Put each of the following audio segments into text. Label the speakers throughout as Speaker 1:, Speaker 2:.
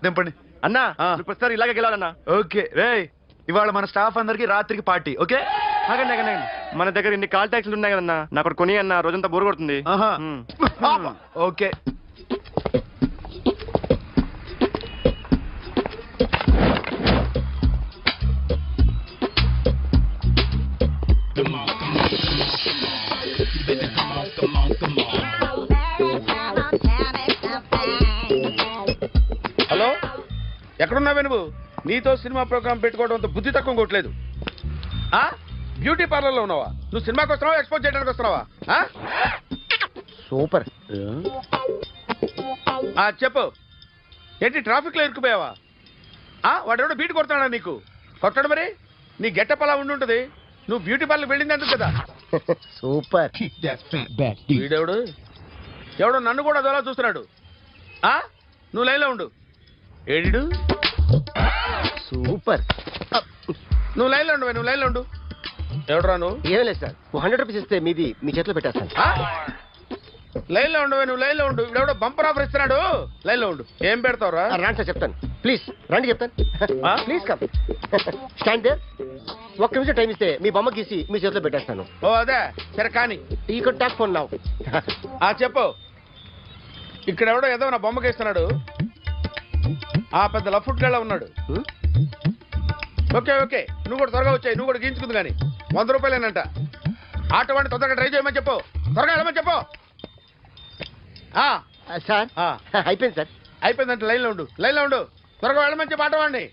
Speaker 1: దింపండి
Speaker 2: అన్నా ప్రస్తుతం ఇలాగే గెలవాలన్నా.
Speaker 1: ఓకే రే, ఇవాళ మన స్టాఫ్ అందరికి రాత్రికి పార్టీ. ఓకే
Speaker 2: ఆగండి ఆగండి ఆగండి. మన దగ్గర ఇన్ని కాల్ ట్యాక్సీలు ఉన్నాయి కదన్నా, నాకు ఒకటి కొని అన్న, రోజంతా బోరు కొడుతుంది.
Speaker 1: ఓకే
Speaker 3: హలో, ఎక్కడున్నావే నువ్వు? నీతో సినిమా ప్రోగ్రామ్ పెట్టుకోవడంతో బుద్ధి తక్కువ కొట్టలేదు. బ్యూటీ పార్లర్ లో ఉన్నావా? నువ్వు సినిమాకి వస్తున్నావా, ఎక్స్పోజ్ చేయడానికి వస్తున్నావా?
Speaker 4: సూపర్.
Speaker 3: చెప్పు, ఏంటి ట్రాఫిక్ లో ఇరుక్కుపోయావా? వాడెవడో బీట్ కొడతాడా నీకు? కొట్టాడు మరి. నీ గెట్టప్ అలా ఉండుంటది. నువ్వు బ్యూటీ పార్లర్ వెళ్ళింది ఎందుకు కదా?
Speaker 4: సూపర్.
Speaker 3: వీడెవడు? ఎవడో నన్ను కూడా అదోలా చూస్తున్నాడు. నువ్వు లైన్లో ఉండు. ఏడు
Speaker 4: సూపర్.
Speaker 3: నువ్వు లైన్లో ఉండు, నువ్వు లైన్లో ఉండు. ఎవడరా నువ్వు?
Speaker 4: ఏం లేదు సార్, 100 రూపీస్ ఇస్తే మీది మీ చేతిలో పెట్టేస్తాను.
Speaker 3: లైన్లో ఉండు, నువ్వు లైన్లో ఉండు. ఎవడో బంపర్ ఆఫర్ ఇస్తున్నాడు, లైన్లో ఉండు. ఏం పెడతావురా?
Speaker 4: రాండి సార్, చెప్తాను. ప్లీజ్ రండి, చెప్తాను. Please come. Stand there. ఒక్క నిమిషం టైం ఇస్తే మీ బొమ్మ గీసి మీ చేతిలో పెట్టేస్తాను.
Speaker 3: ఓ అదే సరే, కానీ
Speaker 4: ఈ కుడ్ టాక్ ఫోన్ నౌ.
Speaker 3: చెప్పు. ఇక్కడ ఎవడో ఏదో నా బొమ్మకి ఇస్తున్నాడు. పెద్ద లఫుట్ గళ్ళ ఉన్నాడు. ఓకే ఓకే, నువ్వు కూడా త్వరగా వచ్చాయి. నువ్వు కూడా గీంచుకుంది కానీ 100 రూపాయలేనంట. ఆటో వాడిని తొందరగా ట్రై చేయమని చెప్పు. త్వరగా వెళ్ళమని చెప్పు.
Speaker 4: సార్ అయిపోయింది సార్.
Speaker 3: అయిపోయిందంటే లైన్లో ఉండు, లైన్లో ఉండు. త్వరగా వెళ్ళమని చెప్పు ఆటో వాడిని.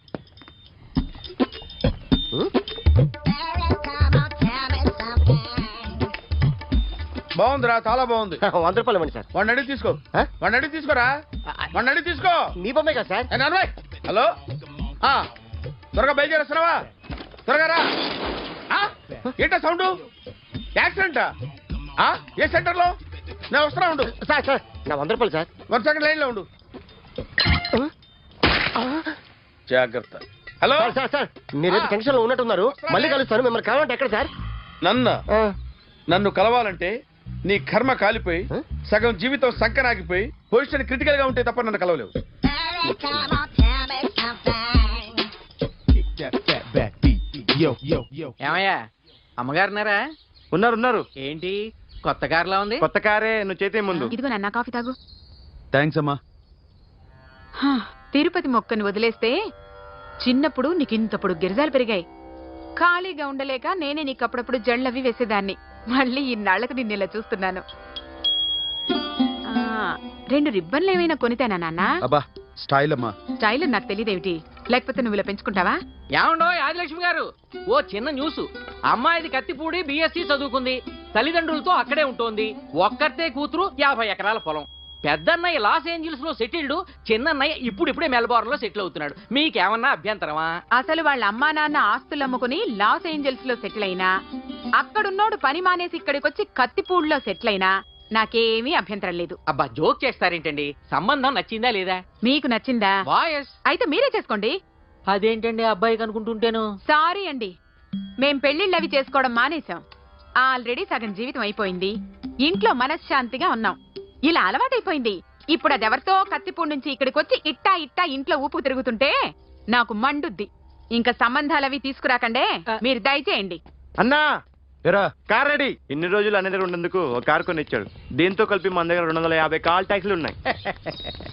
Speaker 3: బాగుందిరా, చాలా బాగుంది.
Speaker 4: 100 రూపాయలు ఇవ్వండి సార్.
Speaker 3: వాడిని అడిగి తీసుకో. వాడిని అడిగి తీసుకోరా, వాడిని అడిగి తీసుకో.
Speaker 4: మీ బొమ్మే కదా సార్.
Speaker 3: హలో, త్వరగా బయలుదేరేస్తున్నావా? త్వరగా రా. ఏంటా సౌండ్? యాక్సిడెంటా? ఏ సెంటర్ లో? నేను వస్తున్నా ఉండు.
Speaker 4: సార్ సార్ నా 100 రూపాయలు సార్.
Speaker 3: 1 సెకండ్ లైన్ లో ఉండు. జాగ్రత్త. హలో
Speaker 4: సార్ సార్, మీరు టెన్షన్ లో ఉన్నట్టున్నారు. మళ్ళీ కలుస్తాను. మిమ్మల్ని కావాలంటే ఎక్కడ సార్?
Speaker 3: నన్ను కలవాలంటే నీ కర్మ కాలిపోయి సగం జీవితం సంకనాగిపోయి పొజిషన్ క్రిటికల్ గా ఉంటే తప్ప నన్ను కలవలేవు.
Speaker 5: ఏమయ్యా, అమ్మగారున్నారా?
Speaker 2: ఉన్నారు ఉన్నారు.
Speaker 5: ఏంటి కొత్త కారులా ఉంది?
Speaker 2: కొత్త కారే, నువ్వు చేతే ముందు.
Speaker 6: ఇదిగో నాన్న కాఫీ తాగు.
Speaker 1: థ్యాంక్స్ అమ్మా.
Speaker 6: తిరుపతి మొక్కని వదిలేస్తే చిన్నప్పుడు నీకు ఇంతప్పుడు గిరిజాలు పెరిగాయి. ఖాళీగా ఉండలేక నేనే నీకు అప్పుడప్పుడు జళ్ళవి వేసేదాన్ని. మళ్ళీ ఇన్నాళ్లకు నిన్ను ఇలా చూస్తున్నాను. 2 రిబ్బన్లు ఏమైనా కొనితేనా నాన్న?
Speaker 1: అబ్బా స్టైల్ అమ్మా.
Speaker 6: స్టైల్ నాకు తెలియదేమిటి? లేకపోతే నువ్వు ఇలా పెంచుకుంటావా?
Speaker 5: ఏమండో ఆదిలక్ష్మి గారు, ఓ చిన్న న్యూస్. అమ్మాయిది కత్తిపూడి BSc చదువుకుంది. తల్లిదండ్రులతో అక్కడే ఉంటోంది. ఒక్కతే కూతురు, 50 ఎకరాల పొలం. పెద్దన్నయ్య లాస్ ఏంజల్స్ లో సెటిల్డ్, చిన్నన్నయ్య ఇప్పుడిప్పుడే మెల్బోర్న్ లో సెటిల్ అవుతున్నాడు. మీకేమన్నా అభ్యంతరమా?
Speaker 6: అసలు వాళ్ళ అమ్మా నాన్న ఆస్తులు అమ్ముకుని లాస్ ఏంజల్స్ లో సెటిల్ అయినా, అక్కడున్నోడు పని మానేసి ఇక్కడికొచ్చి కత్తిపూడిలో సెటిల్ అయినా నాకేమీ అభ్యంతరం లేదు.
Speaker 5: అబ్బా జోక్ చేస్తారేంటండి? సంబంధం నచ్చిందా లేదా?
Speaker 6: మీకు నచ్చిందా?
Speaker 5: వాయస్
Speaker 6: అయితే మీరే చేసుకోండి.
Speaker 5: అదేంటండి అబ్బాయికి అనుకుంటుంటేను?
Speaker 6: సారీ అండి, మేం పెళ్లిళ్ళు అవి చేసుకోవడం మానేశాం. ఆల్రెడీ సగం జీవితం అయిపోయింది. ఇంట్లో మనశ్శాంతిగా ఉన్నాం. ఇలా అలవాటైపోయింది. ఇప్పుడు అదెవరితో కత్తిపూడి నుంచి ఇక్కడికి వచ్చి ఇట్టా ఇట్టా ఇంట్లో ఊపు తిరుగుతుంటే నాకు మండుద్ది. ఇంకా సంబంధాలవి తీసుకురాకండే, మీరు దయచేయండి.
Speaker 2: అన్నా కార్ రెడీ. ఇన్ని రోజులు అనే దగ్గర ఉన్నందుకు ఒక కార్ కొని ఇచ్చాడు. దీంతో కలిపి మన దగ్గర 250 కాల్ ట్యాక్సీలు ఉన్నాయి.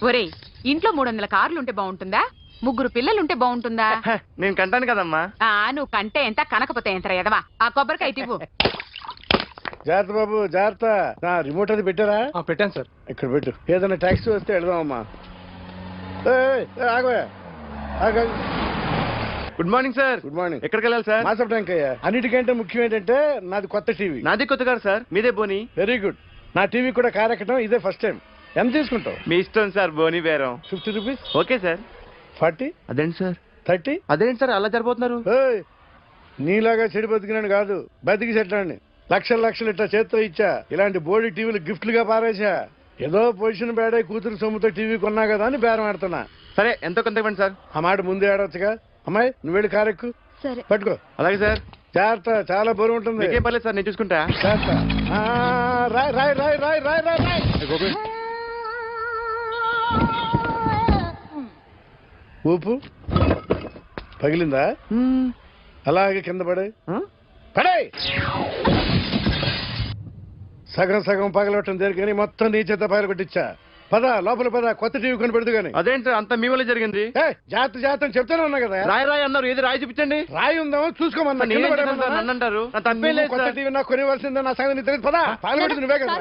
Speaker 6: ఒరేయ్, ఇంట్లో 300 కార్లుంటే బాగుంటుందా? 3 పిల్లలుంటే బాగుంటుందా?
Speaker 2: నేను కంటాను కదమ్మా.
Speaker 6: నువ్వు కంటే ఎంత కనకపోతే ఎంత ఎదవా. ఆ కొబ్బరికాయ ఇవ్వు.
Speaker 3: జాగ్రత్త బాబు, జాగ్రత్త. రిమోట్ అది పెట్టారా?
Speaker 2: పెట్టాను సార్.
Speaker 3: ఇక్కడ పెట్టు. ఏదైనా ట్యాక్సీ వస్తే వెళదామమ్మా.
Speaker 2: Good morning sir.
Speaker 3: Good morning.
Speaker 2: ఎక్కడికి వెళ్ళాలి సార్?
Speaker 3: మాసప్ ట్యాంక్ అయ్యా. అన్నిటికంటే ముఖ్యం ఏంటంటే నాది కొత్త టీవీ.
Speaker 2: నాది కొత్త కారు సార్, మీదే బోని.
Speaker 3: Very good. నా టీవీ కూడా కార్ ఎక్కడం ఇదే ఫస్ట్ టైం. ఎంత తీసుకుంటావు?
Speaker 2: మీ ఇష్టం సార్, బోని బేరం.
Speaker 3: 50 రూపీస్.
Speaker 2: Okay sir.
Speaker 3: 40.
Speaker 2: అదేంటి సార్?
Speaker 3: 30.
Speaker 2: అదేంటి సార్ అలా జరిపోతున్నారు?
Speaker 3: నీలాగా చెడు బతికినాను కాదు, బతికి చెట్లాండి. లక్షలు లక్షలు ఇట్లా చేత్తో ఇచ్చా. ఇలాంటి బోడి టీవీలు గిఫ్ట్లుగా పారేసా. ఏదో పొజిషన్ బేడే కూతురు సొమ్ముతో టీవీ కొన్నా కదా అని బేరం ఆడుతున్నా.
Speaker 2: సరే ఎంతో కొంత ఇవ్వండి సార్.
Speaker 3: ఆ మాట ముందే ఆడవచ్చుగా. అమ్మాయి నువ్వు వెళ్ళి కారెక్కు.
Speaker 6: సరే
Speaker 3: పట్టుకో.
Speaker 2: అలాగే సార్.
Speaker 3: జాగ్రత్త, చాలా బరువు ఉంటుంది.
Speaker 2: మీకేం పర్లేదు సార్, నేను చూసుకుంటా.
Speaker 3: జాగ్రత్త. రాయ్ రాయ్ రాయ్ రాయ్ రాయ్ రాయ్ రాయ్. ఊపు పగిలిందా? అలాగే కింద పడే పడే. సగం సగం పగలవటం జరిగి కానీ మొత్తం నీ చేత పగల కొట్టించా. పద లోపల పద, కొత్త టీవీ కొని పెడదు గానీ.
Speaker 2: అదేంటి సార్ అంత మీ వల్ల జరిగింది?
Speaker 3: జాగ్రత్త చెప్తానే ఉన్నా కదా.
Speaker 2: రాయి అన్నారు, ఏది రాయి చూపించండి.
Speaker 3: రాయి ఉందామో చూసుకోమన్నా.
Speaker 2: నన్ను అంటారు, నా తప్పేం లేదు
Speaker 3: కొత్త
Speaker 2: సార్.
Speaker 3: టీవీ నాకు కొనివ్వాల్సిందే, నా సంగతి తెలియదు. పద పగలబెట్టింది నువ్వే కదా.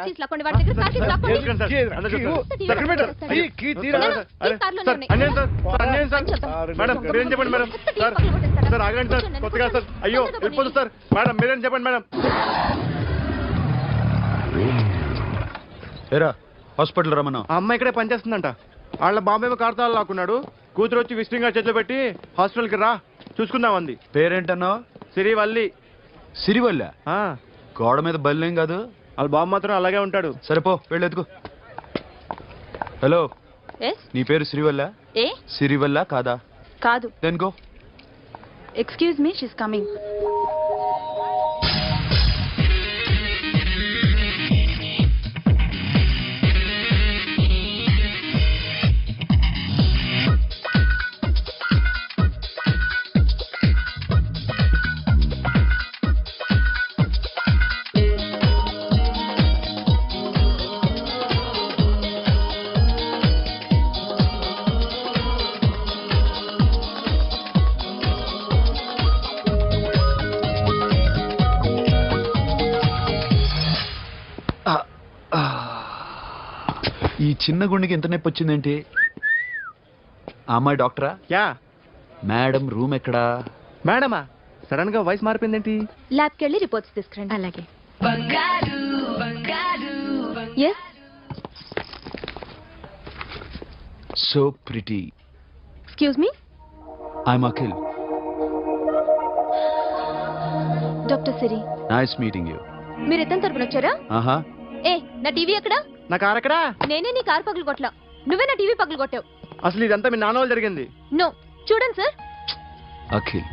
Speaker 2: మేడం మీరేం చెప్పండి మేడం. సార్ సార్ ఆగండి సార్, కొత్తగా సార్. అయ్యో వెళ్ళిపోదు సార్. మేడం మీరేం చెప్పండి మేడం.
Speaker 1: ఏరా హాస్పిటల్ రమ్మన్నా.
Speaker 2: ఆ అమ్మాయి ఇక్కడే పనిచేస్తుందంట. వాళ్ళ బాంబేమో కార్తాలు లాక్కున్నాడు. కూతురు వచ్చి విజిటింగ్ కార్డ్ చేతిలో పెట్టి హాస్పిటల్కి రా చూసుకుందాం అంది.
Speaker 1: పేరేంటన్నావు?
Speaker 2: సిరివల్లి.
Speaker 1: సిరివల్ల?
Speaker 2: ఆ,
Speaker 1: గోడ మీద బల్లేం కాదు.
Speaker 2: వాళ్ళ బాబు మాత్రం అలాగే ఉంటాడు.
Speaker 1: సరిపో వెళ్ళెత్తుకు. Hello,
Speaker 7: Yes?
Speaker 1: నీ పేరు సిరివల్ల?
Speaker 7: ఏ
Speaker 1: సిరివల్ల కాదా?
Speaker 7: కాదు.
Speaker 1: Then go.
Speaker 7: Excuse me, she's coming.
Speaker 1: ఈ చిన్న గుండెకి ఎంత నొప్పి వచ్చిందేంటి? ఆ అమ్మాయి డాక్టరా?
Speaker 2: యా.
Speaker 1: మేడం రూమ్ ఎక్కడా?
Speaker 2: మేడమా సడన్ గా వాయిస్ మారిపోయిందేంటి?
Speaker 7: ల్యాబ్కి వెళ్ళి రిపోర్ట్స్ తీసుకురండి.
Speaker 6: అలాగే.
Speaker 7: Yes.
Speaker 1: So pretty.
Speaker 7: Excuse me,
Speaker 1: I'm Akhil.
Speaker 7: Doctor Siri.
Speaker 1: Nice meeting you.
Speaker 7: మీరు ఎత్తని తరపున వచ్చారా?
Speaker 1: ఆహా.
Speaker 7: ఏ, నా టీవీ ఎక్కడా?
Speaker 2: నా కారు ఎక్కడా?
Speaker 7: నేనే నీ కారు పగలు కొట్టలా, నువ్వే నా టీవీ పగలు కొట్టావు.
Speaker 2: అసలు ఇదంతా మీ నాన్న వాళ్ళు జరిగింది.
Speaker 7: నో, చూడండి sir.
Speaker 1: Akhil.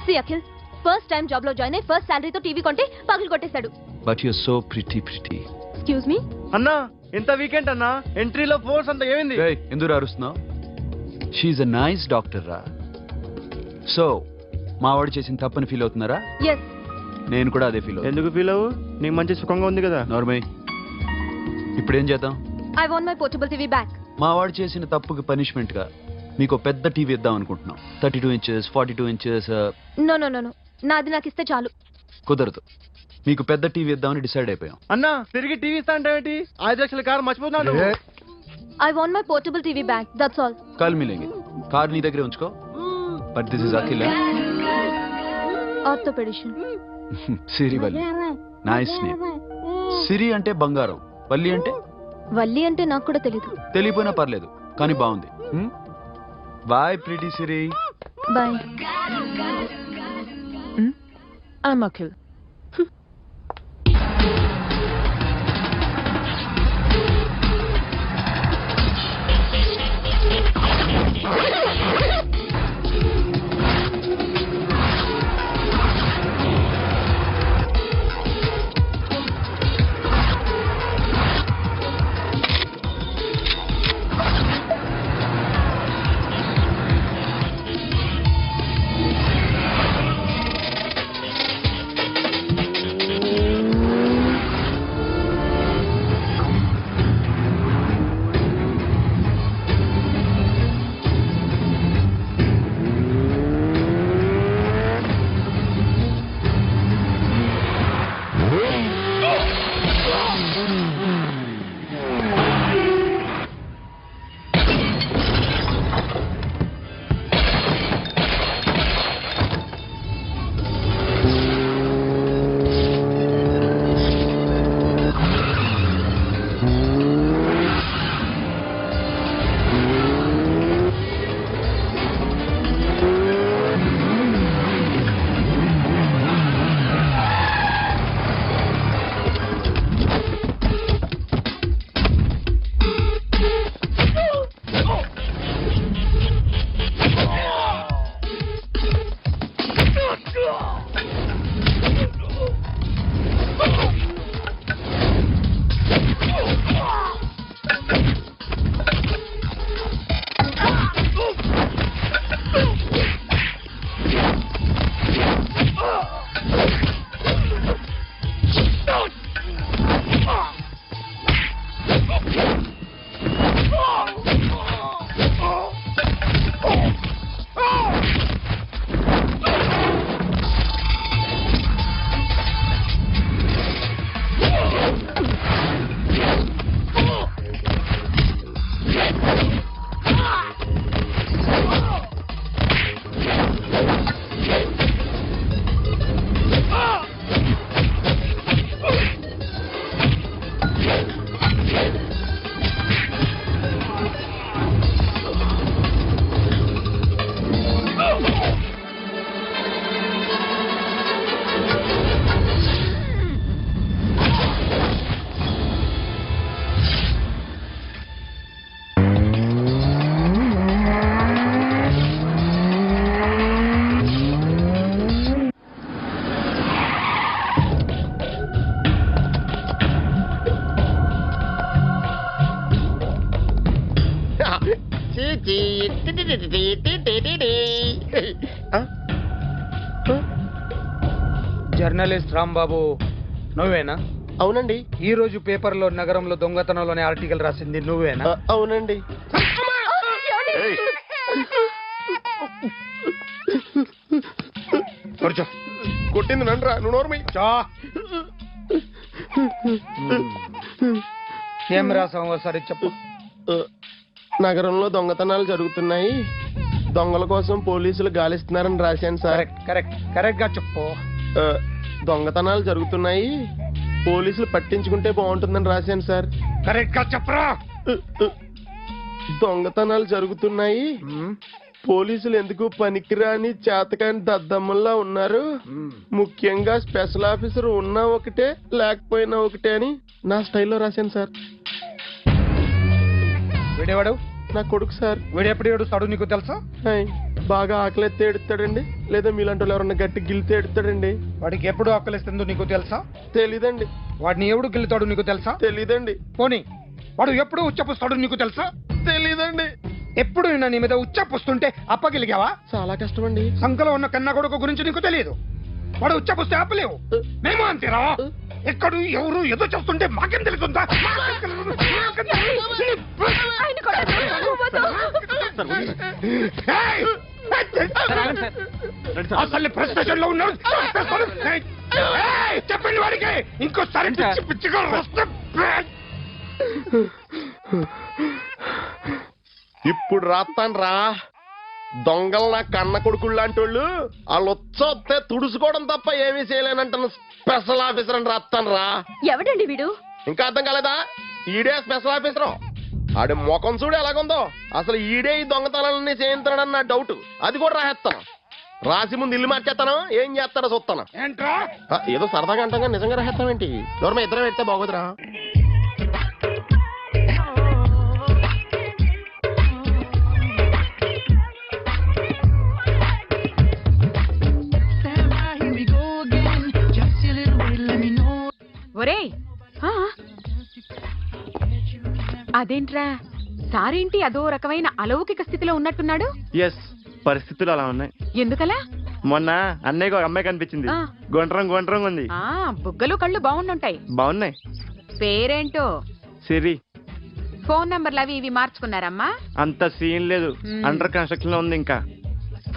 Speaker 7: See Akhil, first time job లో జాయిన్ అయ్యి ఫస్ట్ శాలరీతో టీవీ కొంటే పగలు కొట్టేశాడు.
Speaker 1: But you so pretty.
Speaker 7: Excuse me.
Speaker 2: అన్నా ఇంత వీకెండ్ అన్నా, ఎంట్రీలో ఫోర్స్ అంతా ఏమైంది?
Speaker 1: ఎందుకు అరుస్తున్నావు? షీఈ్ అ నైస్ డాక్టర్ రా. సో మావాడు చేసిన తప్పని ఫీల్ అవుతున్నారా?
Speaker 7: ఎస్.
Speaker 1: నేను కూడా అదే ఫీల్ అవుతున్నా.
Speaker 2: ఎందుకు ఫీల్ అవ్వు? నీకు మంచి సుఖంగా ఉంది కదా.
Speaker 1: నార్మల్. ఇప్పుడు ఏం చేద్దాం?
Speaker 7: I want my portable TV back.
Speaker 1: మావాడు చేసిన తప్పుకి పనిష్మెంట్ గా మీకు పెద్ద టీవీ ఇద్దాం అనుకుంటున్నాం. 32 inches 42 inches.
Speaker 7: No no no no, నాది నాకు ఇస్తే చాలు.
Speaker 1: కుదరదు. మీకు పెద్ద టీవీ ఇద్దామని డిసైడ్ అయిపోయాం.
Speaker 2: అన్నా తిరిగి టీవీ ఇస్తా అంటే 5 లక్షల కారు మర్చిపోతున్నాడు.
Speaker 7: I want my portable TV back, that's all.
Speaker 1: Call మిలేంగే. కార్ నీ దగ్గరే ఉంచుకో. But this is Akhil.
Speaker 7: Orthopedician.
Speaker 1: Siri Valli. Nice name. Siri అంటే బంగారం, వల్లి అంటే?
Speaker 7: వల్లి అంటే నాకు కూడా తెలీదు.
Speaker 1: తెలియపోయినా పర్లేదు, కానీ బాగుంది. Bye pretty Siri.
Speaker 7: Bye.
Speaker 6: I'm Akhil.
Speaker 3: Journalist Rambabu నువ్వేనా?
Speaker 4: అవునండి.
Speaker 3: ఈ రోజు పేపర్లో నగరంలో దొంగతనంలోనే ఆర్టికల్ రాసింది నువ్వేనా?
Speaker 4: అవునండి.
Speaker 3: కూర్చో.
Speaker 4: కొట్టింది నండ్రా, నువ్వు నోర్మి.
Speaker 3: ఏం రాసావు ఒకసారి చెప్పు.
Speaker 4: నగరంలో దొంగతనాలు జరుగుతున్నాయి, దొంగల కోసం పోలీసులు గాలిస్తున్నారని రాశాను సార్.
Speaker 3: కరెక్ట్ గా చెప్పు.
Speaker 4: దొంగతనాలు జరుగుతున్నాయి, పోలీసులు పట్టించుకుంటే బాగుంటుందని రాశాను సార్.
Speaker 3: కరెక్ట్ గా చెప్పరా.
Speaker 4: దొంగతనాలు జరుగుతున్నాయి, పోలీసులు ఎందుకు పనికిరాని చేతకాని దద్దమ్మల్లా ఉన్నారు, ముఖ్యంగా స్పెషల్ ఆఫీసర్ ఉన్నా ఒకటే లేకపోయినా ఒకటే అని నా స్టైల్లో రాశాను సార్.
Speaker 3: వీడేవాడు?
Speaker 4: నా కొడుకు సార్.
Speaker 3: వీడెప్పుడు ఏడుస్తాడు నీకు తెలుసా?
Speaker 4: బాగా ఆకలిస్తే ఎడుతాడండి, లేదా మీలాంటి వాళ్ళు ఎవరన్నా గట్టి గిల్లితే ఎడుతాడండి.
Speaker 3: వాడికి ఎప్పుడు ఆకలిస్తుందో నీకు తెలుసా?
Speaker 4: తెలీదండి.
Speaker 3: వాడిని ఎవడు గిల్లుతాడు నీకు తెలుసా?
Speaker 4: తెలీదండి.
Speaker 3: పోనీ వాడు ఎప్పుడు ఉచ్చపుస్తాడు నీకు తెలుసా?
Speaker 4: తెలీదండి.
Speaker 3: ఎప్పుడు నీ మీద ఉచ్చపుస్తుంటే అప్పగిలిగావా?
Speaker 4: చాలా కష్టం అండి.
Speaker 3: సంఖలో ఉన్న కన్న కొడుకు గురించి నీకు తెలియదు. వాడు ఉచ్చపుస్తే ఆపలేవు. మేము అంతేరా. ఎక్కడు ఎవరు ఏదో చేస్తుంటే మాకేం తెలుస్తుందా? అసలు ప్రెస్ స్టేషన్ లో ఉన్నాడు. చెప్పండి వాడికి ఇంకోసారి పిచ్చిగా వస్తే.
Speaker 4: ఇప్పుడు రాస్తాను రా. దొంగలు నా కన్న కొడుకుళ్ళు లాంటి వాళ్ళు వాళ్ళు వచ్చొస్తే తుడుచుకోవడం తప్ప ఏమీ చేయలేనంటాను. స్పెషల్ ఆఫీసర్ అని రాస్తాను రా.
Speaker 7: ఎవడండి వీడు?
Speaker 4: ఇంకా అర్థం కాలేదా? ఈడే స్పెషల్ ఆఫీసర్. ఆడి ముఖం చూడు ఎలాగుందో. అసలు ఈడే ఈ దొంగతనాలన్నీ చేయించాడని నా డౌట్. అది కూడా రాసేస్తాను. రాసి ముందు ఇల్లు మార్చేస్తాను, ఏం చేస్తాడో చూస్తాను.
Speaker 3: ఏంట్రా
Speaker 4: ఏదో సరదాగా అంటాగా నిజంగా రాసేస్తామేంటి? ఎవరన్నా ఇద్దరం పెడితే బాగోదురా.
Speaker 6: ఒరేయ్, అదేంట్రా సారేంటి అదో రకమైన అలౌకిక స్థితిలో ఉన్నట్టున్నాడు?
Speaker 2: ఎస్, పరిస్థితులు అలా ఉన్నాయి.
Speaker 6: ఎందుకలా?
Speaker 2: మొన్న అన్నయ్యకు ఒక అమ్మాయి కనిపించింది.
Speaker 6: ఆ.
Speaker 2: గుండ్రం ఉంది.
Speaker 6: బుగ్గలు కళ్ళు బాగుండుంటాయి.
Speaker 2: బాగున్నాయి.
Speaker 6: పేరేంటో?
Speaker 2: సిరి.
Speaker 6: ఫోన్ నంబర్లు అవి ఇవి మార్చుకున్నారమ్మా?
Speaker 2: అంత సీన్ లేదు, అండర్ కన్స్ట్రక్షన్ లో ఉంది. ఇంకా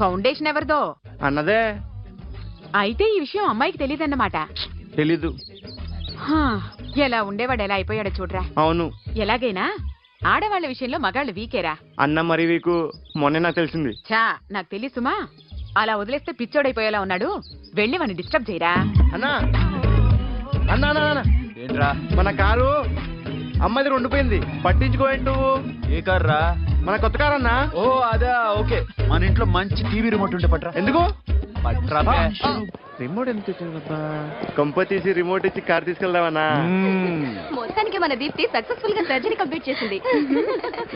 Speaker 6: ఫౌండేషన్ ఎవరిదో?
Speaker 2: అన్నదే.
Speaker 6: అయితే ఈ విషయం అమ్మాయికి తెలియదన్నమాట.
Speaker 2: తెలీదు.
Speaker 6: ఎలా ఉండేవాడు ఎలా అయిపోయాడో చూడరా.
Speaker 2: అవును.
Speaker 6: ఎలాగైనా ఆడవాళ్ల విషయంలో మగాళ్ళు వీకేరా.
Speaker 2: అన్న మరి వీకు మొన్నే నాకు తెలిసింది.
Speaker 6: చా నాకు తెలుసుమా. అలా వదిలేస్తే పిచ్చోడైపోయేలా ఉన్నాడు. వెళ్ళి వాడిని డిస్టర్బ్ చేయరా.
Speaker 2: అన్నా అన్నా
Speaker 1: ఏంట్రా?
Speaker 2: మన కారు అమ్మాయిది ఉండిపోయింది, పట్టించుకోండి నువ్వు.
Speaker 1: ఏ కార్ రా?
Speaker 2: మన కొత్త కారు అన్నా.
Speaker 1: ఓ అదా, ఓకే. మన ఇంట్లో మంచి టీవీ రిమోట్ ఉంటే పట్రా.
Speaker 2: ఎందుకు?
Speaker 1: పట్రా.
Speaker 2: రిమోట్ ఎంత కంప తీసి రిమోట్ ఇచ్చి కార్ తీసుకెళ్దామన్నా.
Speaker 7: మొత్తానికి మన దీప్తి సక్సెస్ఫుల్ గా సర్జరీ కంప్లీట్ చేసింది.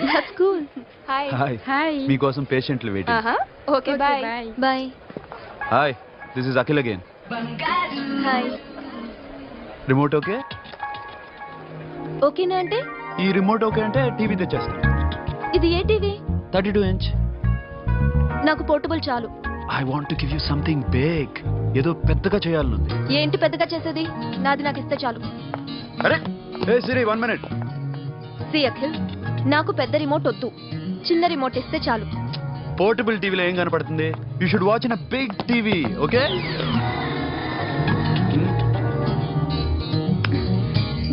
Speaker 7: That's cool. హాయ్.
Speaker 6: హాయ్.
Speaker 1: మీకోసం పేషెంట్లు waiting.
Speaker 7: Okay bye. Bye.
Speaker 1: Hi, this is Akhil again.
Speaker 7: Hi.
Speaker 1: Remote okay?
Speaker 7: ఓకేనా అంటే?
Speaker 1: ఈ రిమోట్ ఓకే అంటే టీవీ తెచ్చేస్తా.
Speaker 7: ఇది ఏ టీవీ?
Speaker 1: 32 inch.
Speaker 7: నాకు పోర్టబుల్ చాలు.
Speaker 1: I want to give you something big. ఏదో పెద్దగా చేయాలనుంది.
Speaker 7: ఏంటి పెద్దగా చేసేది? నాది నాకు ఇస్తే చాలు.
Speaker 1: అరే ఏ సిరి, 1 minute.
Speaker 7: సి అఖిల్, నాకు పెద్ద రిమోట్ వద్దు, చిన్న రిమోట్ ఇస్తే చాలు.
Speaker 1: పోర్టబుల్ టీవీలో ఏం కనపడుతుంది? You should watch in a big TV, okay?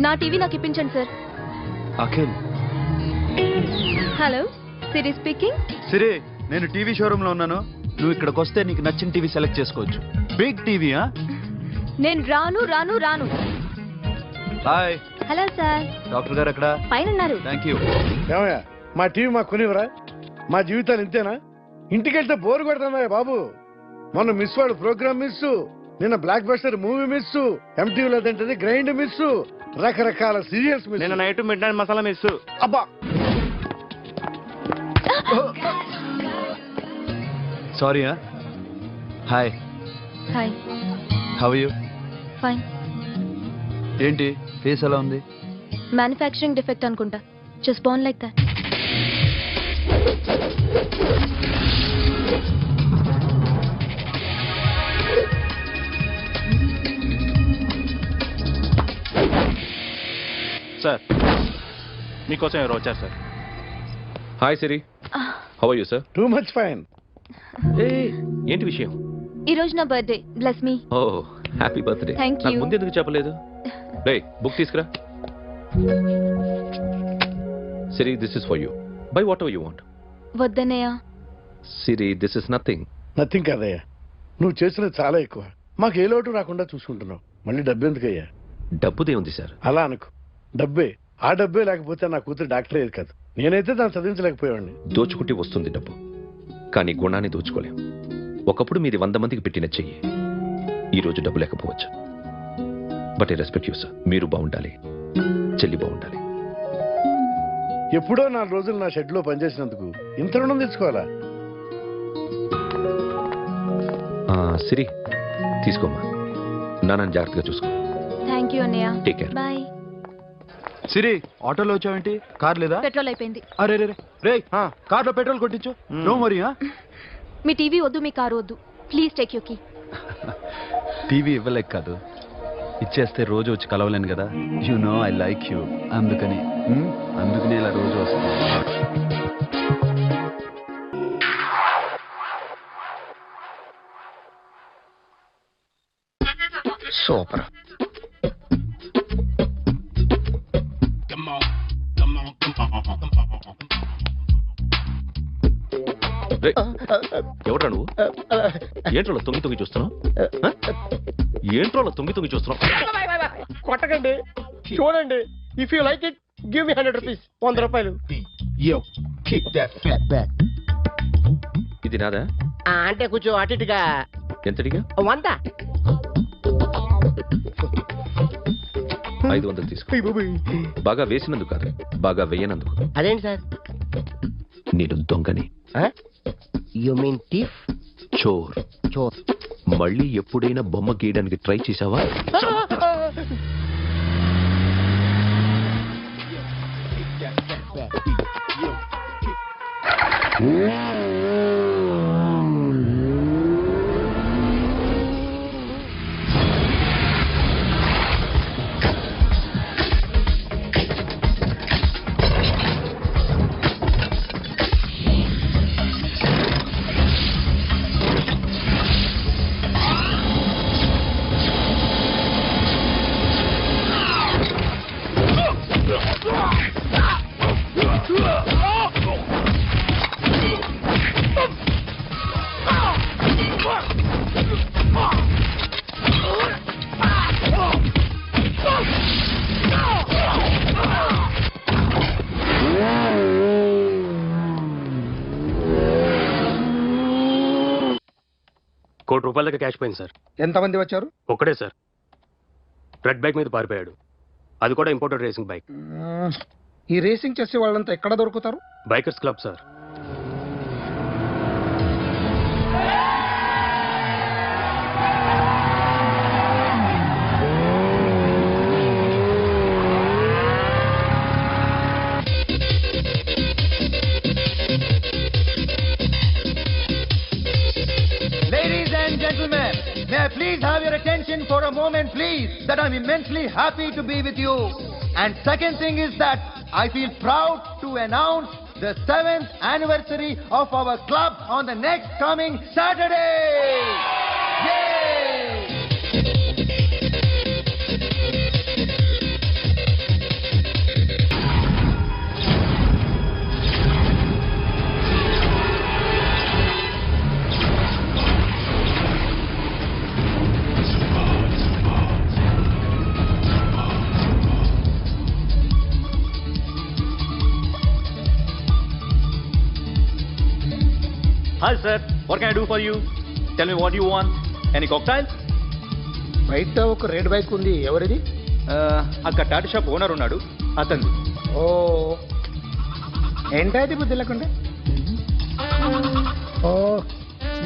Speaker 7: నా టీవీ నాకు ఇప్పించండి sir.
Speaker 1: Akhil.
Speaker 7: Hello, Siri speaking.
Speaker 1: Siri, నేను టీవీ షోరూమ్ లో ఉన్నాను. నువ్వు ఇక్కడికి వస్తే నీకు నచ్చిన టీవీ సెలెక్ట్ చేసుకోవచ్చు. Big TV.
Speaker 7: నేను రాను రాను రాను.
Speaker 1: హాయ్.
Speaker 7: Hello sir.
Speaker 1: డాక్టర్ గారు ఎక్కడ?
Speaker 7: పైన ఉన్నారు.
Speaker 1: Thank you.
Speaker 3: ఏమయ్యా, మా టీవీ మాకు కొనివరా? మా జీవితాలు ఇంతేనా? ఇంటికి వెళ్తే బోరు కొడుతున్నాయా బాబు? మొన్న మిస్ వాడు ప్రోగ్రామ్ మిస్, నిన్న బ్లాక్ బస్టర్ మూవీ మిస్, ఎంటీవీలో తింటది గ్రైండ్ మిస్, రకరకాల సీరియల్స్ మిస్.
Speaker 2: నిన్న night midnight masala miss.
Speaker 3: అబ్బా,
Speaker 1: sorry. Hi.
Speaker 7: Hi.
Speaker 1: How you?
Speaker 7: Fine.
Speaker 1: ఏంటి ఫేస్ ఎలా ఉంది?
Speaker 7: మ్యానుఫ్యాక్చరింగ్ డిఫెక్ట్ అనుకుంటా. Just born like that.
Speaker 2: Sir, మీకోసం ఎవరు వచ్చారు sir?
Speaker 8: Hi Siri, how are you sir?
Speaker 3: Too much fine.
Speaker 8: ఏంటి విషయం?
Speaker 7: ఈ రోజు నా birthday. Bless me.
Speaker 8: Oh happy birthday.
Speaker 7: Thank
Speaker 8: నాకు
Speaker 7: you.
Speaker 8: ముందు ఎందుకు చెప్పలేదు? రే బుక్ తీసుకురా. Siri, this is for you. Buy whatever you want.
Speaker 7: వద్దన్నయ్య.
Speaker 8: Siri, this is nothing.
Speaker 3: Nothing కాదయ్యా, నువ్వు చేసినది చాలా ఎక్కువ. మాకు ఏ లోటు రాకుండా చూసుకుంటున్నావు. మళ్ళీ డబ్బు ఎందుకయ్యా?
Speaker 8: డబ్బుదే ఉంది సార్.
Speaker 3: అలా అనుకో, డబ్బే. ఆ డబ్బే లేకపోతే నా కూతురు డాక్టర్ అయ్యేది కాదు. నేనైతే దాన్ని చదివించలేకపోయాడిని.
Speaker 8: దోచుకుంటే వస్తుంది డబ్బు, కానీ గుణాన్ని దోచుకోలేం. ఒకప్పుడు మీది 100 మందికి పెట్టిన చెయ్యి, ఈ రోజు డబ్బు లేకపోవచ్చు. But I respect you sir. మీరు బాగుండాలి, చెల్లి బాగుండాలి.
Speaker 3: ఎప్పుడో 4 రోజులు నా షెడ్ లో పనిచేసినందుకు ఇంత రుణం తెచ్చుకోవాలా?
Speaker 8: సిరి, తీసుకోమ్మా. నాన్నని జాగ్రత్తగా చూసుకో.
Speaker 7: థ్యాంక్ యూ అన్నయ్య.
Speaker 8: Take care.
Speaker 7: బాయ్.
Speaker 1: సిరి, ఆటోలో వచ్చావేంటి? కార్ లేదా?
Speaker 7: పెట్రోల్ అయిపోయింది.
Speaker 1: అరే రే రే, కార్లో పెట్రోల్ కొట్టించు. నో మరి.
Speaker 7: మీ టీవీ వద్దు, మీ కారు వద్దు. Please take you key.
Speaker 1: TV ఇవ్వలేక కాదు, ఇచ్చేస్తే రోజు వచ్చి కలవలేను కదా. You know I like you. అందుకని ఇలా రోజు వస్తాను.
Speaker 4: సూపర్.
Speaker 8: ఎవడ్రా నువ్వు? ఏంట్రోలో తొంగి తొంగి చూస్తున్నావు? ఏంట్రోలో తొంగి తొంగి చూస్తున్నావు?
Speaker 4: కొట్టకండి, చూడండి. If you like it give me 100 rupees. 100 రూపాయలు.
Speaker 8: ఇది నాదా?
Speaker 4: అంటే కొంచెం అటు ఇటుగా.
Speaker 8: ఎంతడిగా?
Speaker 4: 100.
Speaker 8: 500 తీసుకో. బాగా వేసినందుకు కాదు, బాగా వేయనందుకు.
Speaker 4: అదేంటి సార్?
Speaker 8: నేను దొంగని.
Speaker 4: You mean thief?
Speaker 8: చోర్.
Speaker 4: చోర్.
Speaker 8: మళ్ళీ ఎప్పుడైనా బొమ్మ గీయడానికి ట్రై చేశావా?
Speaker 9: ₹1 కోటి క్యాష్ పోయింది సార్.
Speaker 4: ఎంతమంది వచ్చారు?
Speaker 9: ఒక్కడే సార్. రెడ్ బైక్ మీద పారిపోయాడు. అది కూడా ఇంపోర్టెడ్ రేసింగ్ బైక్.
Speaker 4: ఈ రేసింగ్ చేసే వాళ్ళంతా ఎక్కడ దొరుకుతారు?
Speaker 9: Bikers club sir.
Speaker 10: Ladies and gentlemen, may I please have your attention for a moment, please, that I'm immensely happy to be with you. And second thing is that I feel proud to announce the 7th anniversary of our club on the next coming Saturday. Yay!
Speaker 2: Hi sir, what can I do for you? Tell me what you want. Any cocktails?
Speaker 4: బయట ఒక red bike ఉంది, ఎవరిది?
Speaker 2: అక్కడ Tata shop owner ఉన్నాడు, అతను.
Speaker 4: ఓ ఏంటది బుద్ధి లేకుండా?
Speaker 11: Oh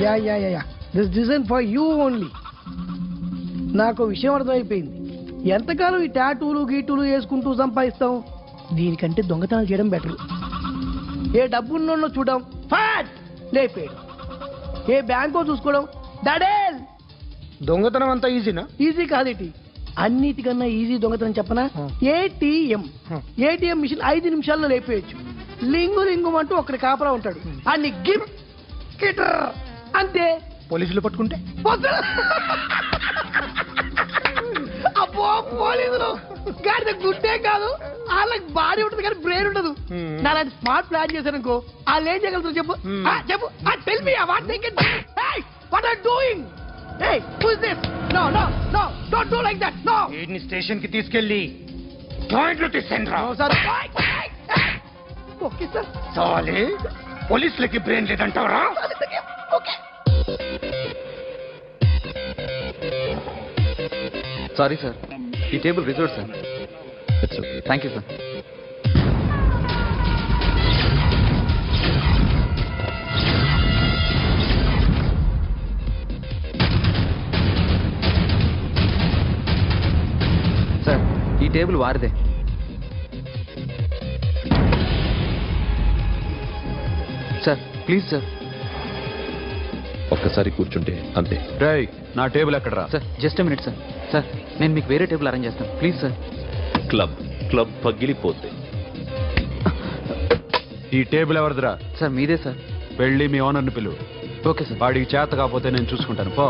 Speaker 11: ya ya ya ya this design for you only. నాకు విషయం అర్థమైపోయింది. ఎంతకాలం ఈ టాటూలు గీటూలు వేసుకుంటూ సంపాదిస్తాం? దీనికంటే దొంగతనాలు చేయడం బెటర్. ఏ డబ్బున్నోళ్ళో చూడడం ఫాట్ లేపేయడం, ఏ బ్యాంకో చూసుకోవడం దడేల్.
Speaker 4: దొంగతనం అంతా ఈజీనా?
Speaker 11: ఈజీ కాదేటి, అన్నిటికన్నా ఈజీ దొంగతనం చెప్పనా? ఏటీఎం మిషన్ 5 నిమిషాల్లో లేపేయచ్చు. లింగు అంటూ ఒకటి కాపలా ఉంటాడు, అన్ని గిమ్ కిటర్ అంతే.
Speaker 4: పోలీసులు పట్టుకుంటే
Speaker 11: అబ్బో పోలీసులు గాడి గుడ్డే కాదు, వాళ్ళకి బాడీ ఉంటుంది కానీ బ్రెయిన్ ఉండదు. నాలాంటి స్మార్ట్ ప్లాన్ చేశాను వాళ్ళు ఏం చేయగలుగుతారు చెప్పు? చెప్పు, tell me what they can. What are doing? Hey, who is this? No, don't do like that. No.
Speaker 4: వీడిని స్టేషన్ కి తీసుకెళ్ళి జాయింట్లు తీసుకెళ్ళరా.
Speaker 11: No, sir. Okay, sir.
Speaker 4: సాలే పోలీసులకి బ్రెయిన్ లేదంటావరా?
Speaker 11: Okay.
Speaker 1: సారీ సార్, ఈ table reserve sir. Thank you sir. Sir, ఈ table వారిదే. Sir please sir.
Speaker 8: ఒక్కసారి కూర్చుంటే అంతే.
Speaker 1: రేయ్, నా టేబుల్ ఎక్కడరా?
Speaker 5: Sir just minute sir. Sir నేను మీకు వేరే టేబుల్ అరేంజ్ చేస్తాను ప్లీజ్ సార్.
Speaker 8: క్లబ్ పగిలిపోద్ది.
Speaker 1: ఈ టేబుల్ ఎవరిదిరా?
Speaker 5: సార్ మీదే సార్.
Speaker 1: వెళ్ళి మీ ఓనర్ని పిలువు.
Speaker 5: Okay sir.
Speaker 1: వాడికి చేత కాకపోతే నేను చూసుకుంటాను, పో.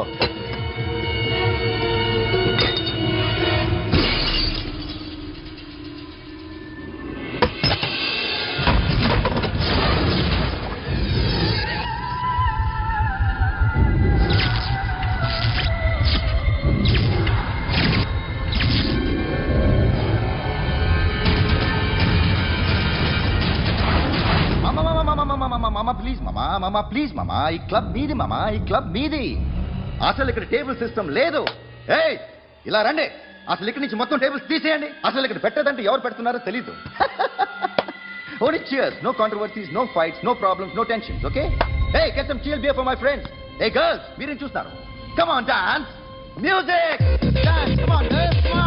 Speaker 10: ప్లీజ్ మామా, ఈ క్లబ్ మీది మామా, ఈ క్లబ్ మీది. అసలు ఇక్కడ టేబుల్ సిస్టమ్ లేదు. ఏయ్ ఇలా రండి, అసలు ఇక్కడ నుంచి మొత్తం టేబుల్స్ తీసేయండి. అసలు ఇక్కడ పెట్టదంటే ఎవరు పెడుతున్నారో తెలీదు. Only cheers, no controversies, no fights, no problems, no tensions, okay? Hey, get some chill beer for my friends. Hey girls, మీరేం చూస్తున్నారు? Come on, dance. Music. Dance, come on girls, come on.